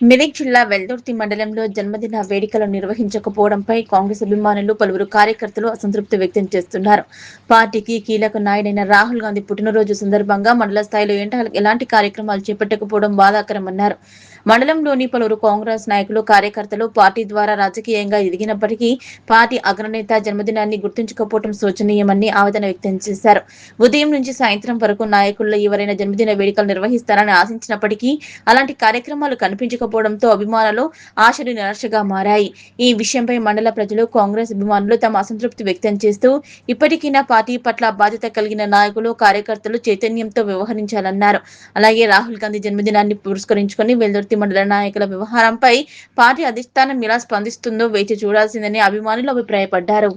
మెదక్ జిల్లా వెల్దుర్తి మండలంలో జన్మదిన వేడుకలు నిర్వహించకపోవడంపై కాంగ్రెస్ అభిమానులు పలువురు కార్యకర్తలు అసంతృప్తి వ్యక్తం చేస్తున్నారు. పార్టీకి కీలక నాయకుడైన రాహుల్ గాంధీ పుట్టినరోజు సందర్భంగా మండల స్థాయిలో ఎలాంటి కార్యక్రమాలు చేపట్టకపోవడం బాధాకరమన్నారు. మండలంలోని పలువురు కాంగ్రెస్ నాయకులు, కార్యకర్తలు పార్టీ ద్వారా రాజకీయంగా ఎదిగినప్పటికీ పార్టీ అగ్రనేత జన్మదినాన్ని గుర్తుంచకపోవడం శోచనీయమని ఆవేదన వ్యక్తం చేశారు. ఉదయం నుంచి సాయంత్రం వరకు నాయకుల్లో ఎవరైనా జన్మదిన వేడుకలు నిర్వహిస్తారని ఆశించినప్పటికీ అలాంటి కార్యక్రమాలు కనిపించకపోవడంతో అభిమానులు ఆశలు నిరాశగా మారాయి. ఈ విషయంపై మండల ప్రజలు, కాంగ్రెస్ అభిమానులు తమ అసంతృప్తి వ్యక్తం చేస్తూ ఇప్పటికైనా పార్టీ పట్ల బాధ్యత కలిగిన నాయకులు, కార్యకర్తలు చైతన్యంతో వ్యవహరించాలన్నారు. అలాగే రాహుల్ గాంధీ జన్మదినాన్ని పురస్కరించుకొని వెల్దుర్తి మండల నాయకుల వ్యవహారంపై పార్టీ అధిష్టానం ఎలా స్పందిస్తుందో వేచి చూడాల్సిందని అభిమానులు అభిప్రాయపడ్డారు.